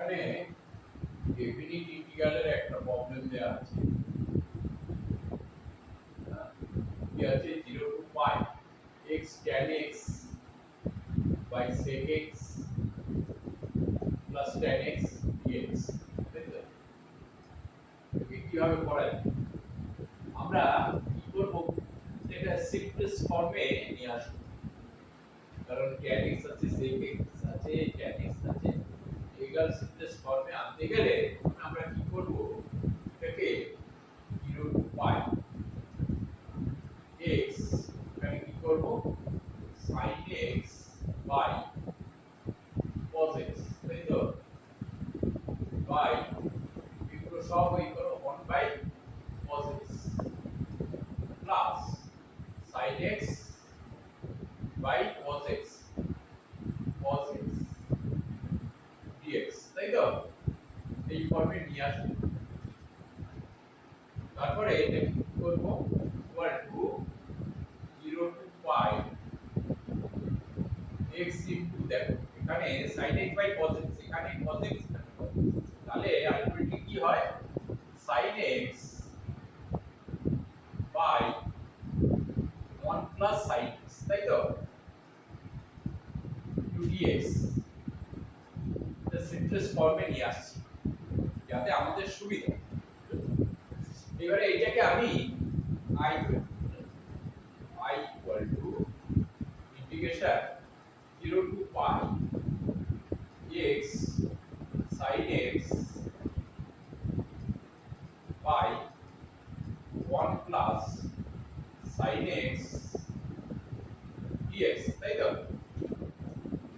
এখানে ডেফিনিট ইন্টিগ্রালের একটা প্রবলেম দেওয়া আছে। কি আছে 0 to pi x tan x by sec x plus tan x dx। তাই তো? একে কিভাবে করা যায়? আমরা কি করব, এটা সিম্পলেস্ট ফর্মে নিয়ে আসব। কারণ tan x আছে, sec x আছে, tan x আছে, এগুলো সিম্পলেস্ট ফর্মে আনতে গেলে আমরা কি করব, এটাকে 0 to pi x এখানে কি করব, sin x by cos x, তাই তো, by এগুলো সব এই করো 1 by cos x plus sin x by cos x dx, তাই তো, এই ফর্মে নিয়ে আসবে। তারপরে এটা কি করব, equal to 0 to pi x into, দেখো এখানে sin x by cos x, এখানে cos x, তাহলে আলটিমেটলি কি হয়, sin x by 1 plus sin x, তাই তো, dx। এটা সিম্পলেস্ট ফর্মে নিয়ে আসছি যাতে আমাদের সুবিধা। এবারে এটাকে আমি i equal to integration 0 to pi x sin x by 1 plus sin x dx, তাই তো।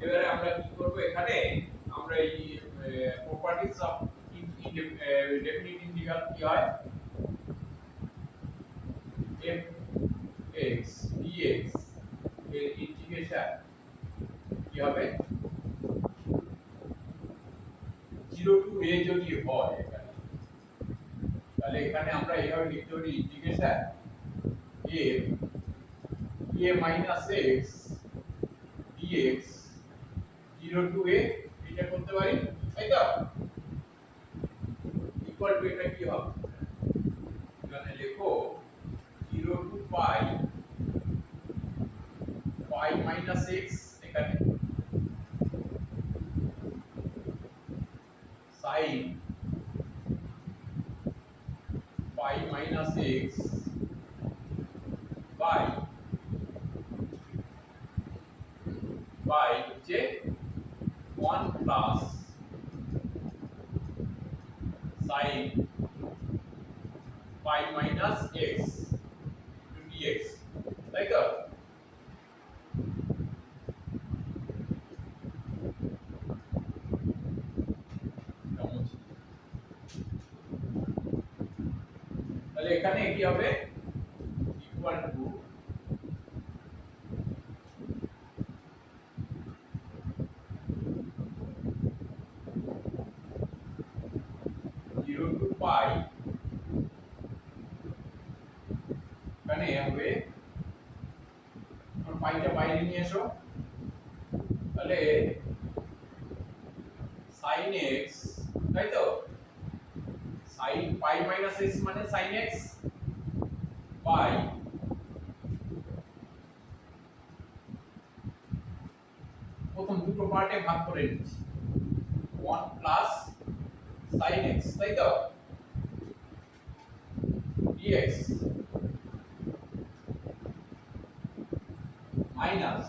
এবারে আমরা কি করব, এখানে আমরা এই প্রপার্টিজ অফ ডেফিনিট ইন্টিগ্রাল কি হয়, f x dx এর ইন্টিগ্রেশন কি হবে, 0 to a যদি হয় এখানে, তাহলে এখানে আমরা এইভাবে লিখতে পারি integration f a minus x dx 0 to a, এটা করতে পারি, তাই তো, ইকুয়াল টু এটা কি হবে, এখানে লেখো 0 to pi minus x, এখানে sin pi minus x by হচ্ছে 1 plus sin pi minus x dx, তাই তো। তাহলে এখানে কি হবে, ইকুয়াল টু 0 to pi, এখানে হবে, পাইটা বাইরে নিয়ে এসো, তাহলে sin x, তাই তো, sin pi minus x মানে sin x by প্রথম দুটো পার্টে ভাগ করে নিচ্ছি, 1 plus sin x, তাই তো, dx minus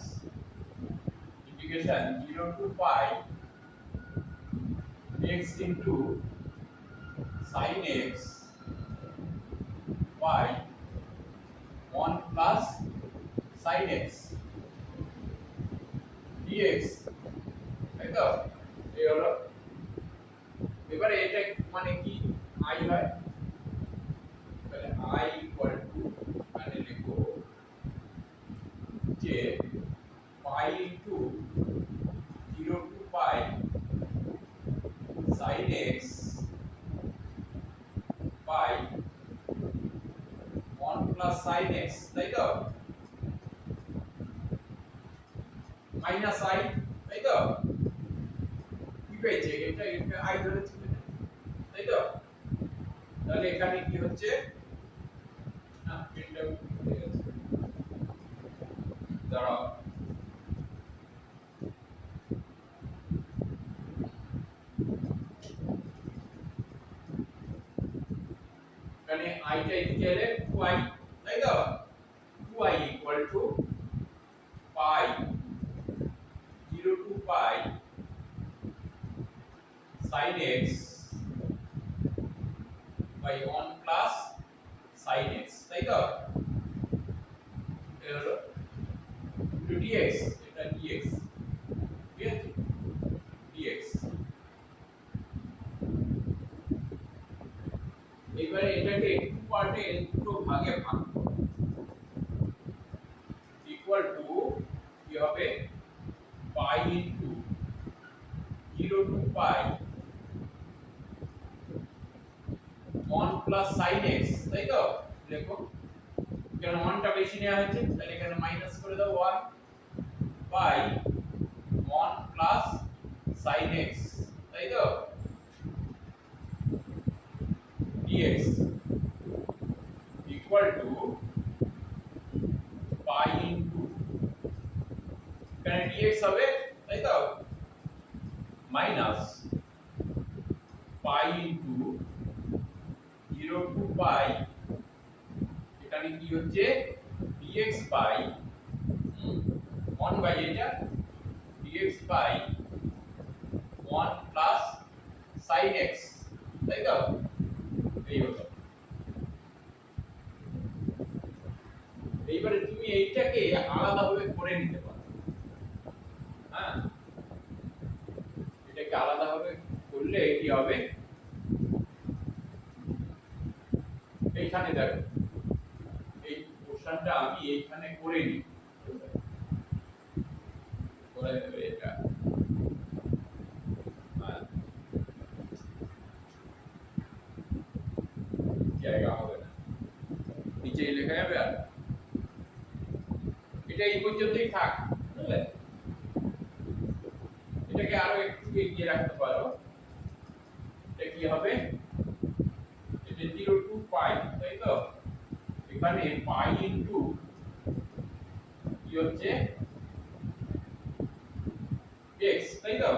integration 0 to pi x into sin x by 1 plus sin x dx, তাই তো, এই হলো। এবারে এটা মানে কি, i হয়, তাহলে i equal to, মানে লিখো যে pi into 0 to pi sin x by 1 plus sin x, তাই তো, minus i, তাই তো, কি পেয়েছে এটা আই ধরেছে তাই তো তাহলে এখানে কি হচ্ছে না এটা হয়ে গেছে দাঁড়াও এখানে আইটা এদিকে এলে 2i তাই তো 2i equal to pi 0 to pi sin x by 1 plus sin x তাই তো এটা হলো dx এটা dx ঠিক আছে dx এবারে এটাকে একটু পার্টে দুটো ভাগে ভাগ করব ইকুয়াল টু কি হবে পাই into 0 to pi 1 plus sin x তাই তো দেখো এখানে 1 টা বেশি নেওয়া হয়েছে তাহলে এখানে মাইনাস করে দাও 1 পাই 1 প্লাস sin x তাই তো dx equal to pi into এখানে dx হবে তাই তো minus pi into 0 to pi এখানে কি হচ্ছে dx by 1 by এটা dx by 1 plus sin x তাই তো এই হলো এইবারে তুমি এইটাকে আলাদাভাবে করে নিতে পারো হ্যাঁ এটাকে আলাদাভাবে করলে কি হবে এইখানে দেখো এই পোরশনটা আমি এইখানে করে নিই করে দেবে এটা জায়গা হবে না নিচে লেখা যাবে আর এটা এই পর্যন্তই থাক বুঝলে এটাকে আরো একটু এগিয়ে রাখতে পারো এটা কি হবে এটা 0 টু পাই তাই তো এখানে পাই ইনটু কি হচ্ছে x তাই তো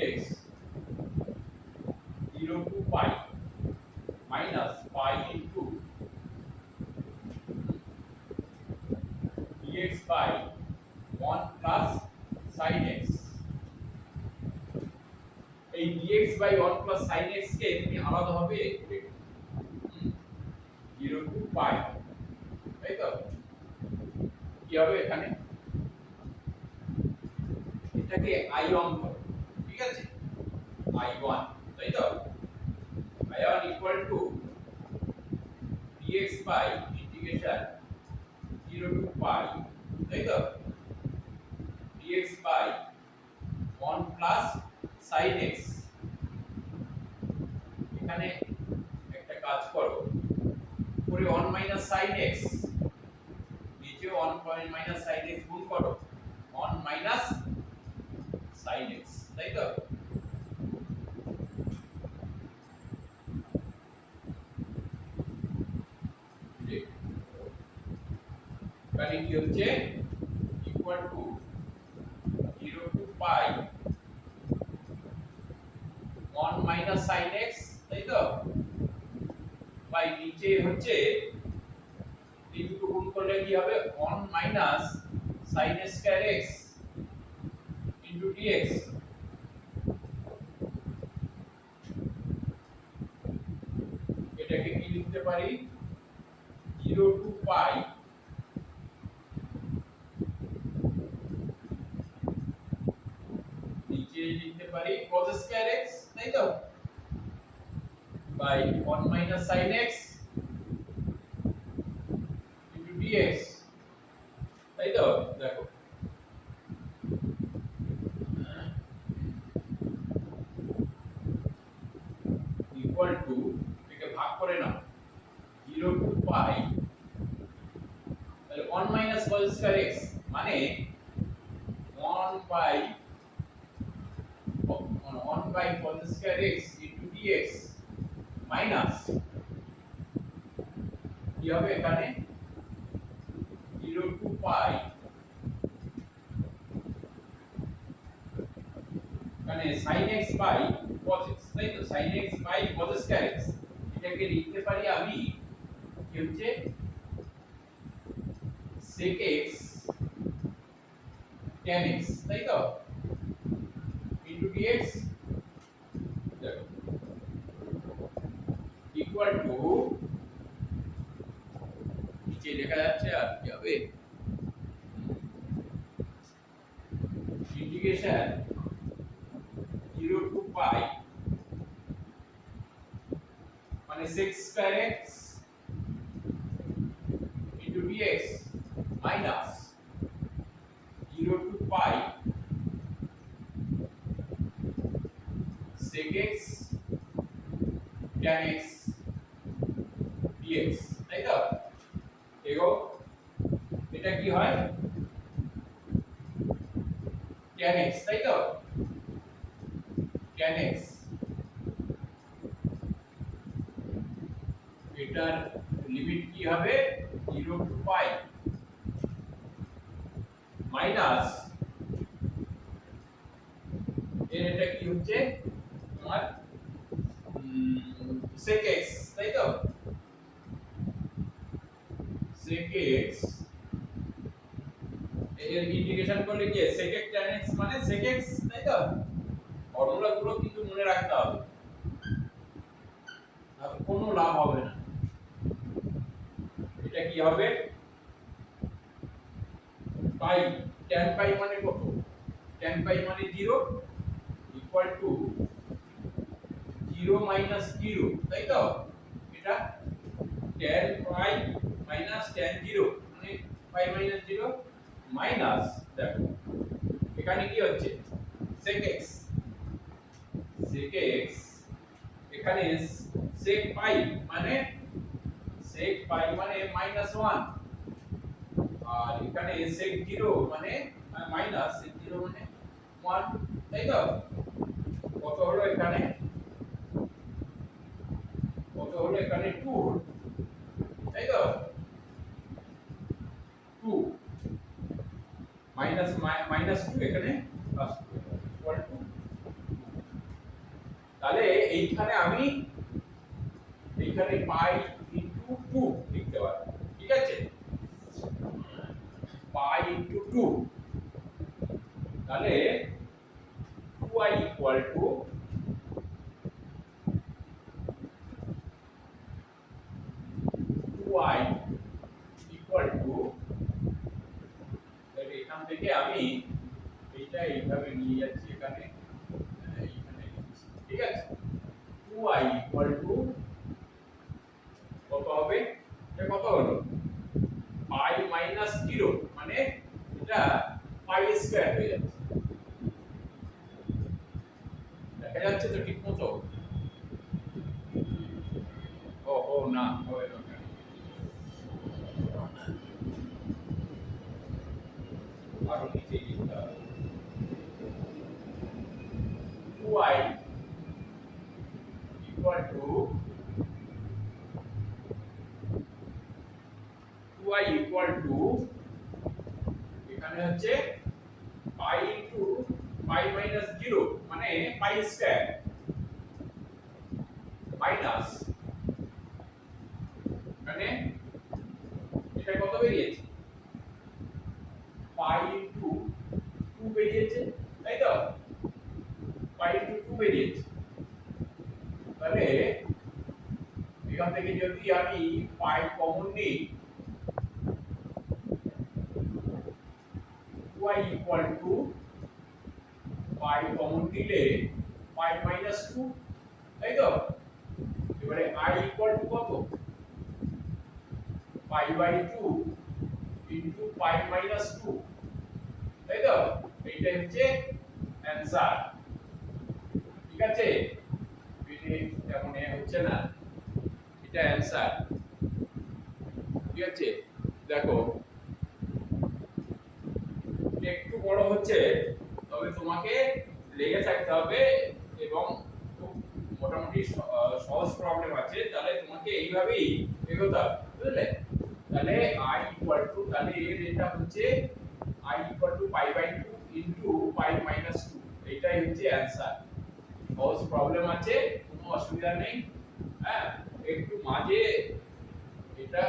x 0 to pi minus pi into dx by 1 plus sin x এই dx by 1 plus sin x কে তুমি আলাদাভাবে করে 0 টু পাই তাই তো কি হবে এখানে এটাকে i1 করো ঠিক আছে i1 তাই তো i1 equal to dx by integration 0 to pi তাই তো dx by 1 plus sin x এখানে একটা কাজ করো পরে 1 minus sin x নিচে 1 minus sin x গুণ করো 1 minus sin x তাই তো এখানে কি হচ্ছে equal to 0 to pi 1 minus sin x তাই তো বাই নিচে হচ্ছে এই দুটো গুণ করলে কি হবে 1 minus sin square x into dx এটাকে কি লিখতে পারি 0 টু পাই নিচে লিখতে পারি cos স্কয়ার x তাই তো by 1 minus sin x into dx তাই তো দেখো ইকুয়াল টু এটাকে ভাগ করে নাও 0 টু পাই তাহলে 1 মাইনাস cos স্কয়ার x মানে 1 by by cos square x into dx minus কি হবে এখানে 0 to pi মানে sin x by cos x তাই তো sin x by cos square x এটাকে লিখতে পারি আমি কি হচ্ছে sec x tan x তাই তো into dx দেখো ইকুয়াল টু নিচে লেখা যাচ্ছে আর কি হবে ইন্টিগ্রেশন 0 to pi মানে sec square x into dx minus 0 to pi sec x tan x dx তাই তো এগো এটা কি হয় tan x তাই তো tan x এটার লিমিট কি হবে 0 to pi মাইনাস এটা কি হচ্ছে তোমার sec x তাই তো sec x এর ইন্টিগ্রেশন করলে কি sec x tan x মানে sec x তাই তো ফর্মুলা গুলো কিন্তু মনে রাখতে হবে আর কোনো লাভ হবে না এটা কি হবে পাই tan পাই মানে কত tan পাই মানে 0 ইকুয়াল টু 0 মাইনাস 0 তাই তো এটা tan পাই মাইনাস tan 0 মানে পাই মাইনাস 0 মাইনাস দেখো এখানে কি হচ্ছে sec x এখানে sec পাই মানে মাইনাস 1 আর এখানে sec 0 মানে মাইনাস sec 0 মানে 1 তাই তো কত হলো এখানে 2 তাই তো 2 মাইনাস 2 এখানে প্লাস 2 ইকুয়াল টু তাহলে এইখানে আমি পাই ইনটু 2 লিখতে পারি ঠিক আছে পাই ইনটু 2 তাহলে 2i equal to 2i equal to এখান থেকে আমি এইটা এইভাবে নিয়ে যাচ্ছি এখানে ঠিক আছে 2i ইকুয়াল টু কত হবে এটা কত হলো পাই মাইনাস 0 মানে এটা পাই স্কয়ার হয়ে যাচ্ছে দেখা যাচ্ছে তো ঠিক মতো ও না হবে না আরো নিচে লিখতে হবে 2i equal to 2i equal to এখানে হচ্ছে পাই ইনটু পাই মাইনাস 0 মানে পাই স্কয়ার মাইনাস মানে এটা কত বেরিয়েছে পাই ইনটু 2 বেরিয়েছে তাই তো পাই ইনটু 2 বেরিয়েছে তাহলে এখান থেকে যদি আমি পাই কমন নিই y equal to pi common নিলে পাই মাইনাস 2 তাই তো এবারে i equal to কত pi by 2 into pi minus 2 তাই তো এইটা হচ্ছে অ্যানসার ঠিক আছে তেমন হচ্ছে না এটা অ্যানসার ঠিক আছে দেখো একটু বড় হচ্ছে তবে তোমাকে লেগে থাকতে হবে এবং এবং খুব মোটামুটি সহজ প্রবলেম আছে, তাহলে তোমাকে এইভাবেই এগোতে হবে, বুঝলে? তাহলে i ইকুয়াল টু, তাহলে এর এটা হচ্ছে i equal to pi by 2 into pi minus 2, এইটাই হচ্ছে অ্যানসার। সহজ প্রবলেম আছে, কোনো অসুবিধা নেই। হ্যাঁ, একটু মাঝে এটা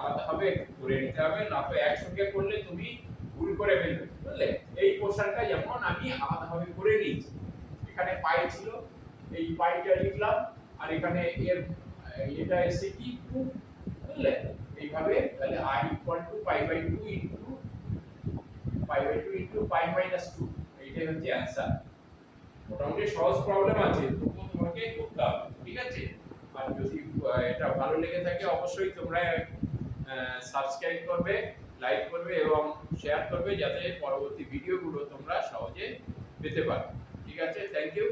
আলাদাভাবে করে নিতে হবে, না তো একসঙ্গে করলে তুমি ভুল করে ফেলবে, বুঝলে? এই কোশ্চেনটা যেমন আমি আলাদাভাবে করে নিয়েছি, এখানে পাই ছিল, এই পাইটা লিখলাম, আর এখানে এর এটা এসে কি 2, বুঝলে? এইভাবে তাহলে i equal to pi by 2 into pi by 2 into pi minus 2, এইটাই হচ্ছে অ্যানসার। মোটামুটি সহজ প্রবলেম আছে, তবুও তোমাকে করতে হবে, ঠিক আছে? আর যদি এটা ভালো লেগে থাকে অবশ্যই তোমরা সাবস্ক্রাইব করবে, লাইক করবে এবং শেয়ার করবে, যাতে পরবর্তী ভিডিওগুলো তোমরা সহজে পেতে পারো। ঠিক আছে, থ্যাংক ইউ।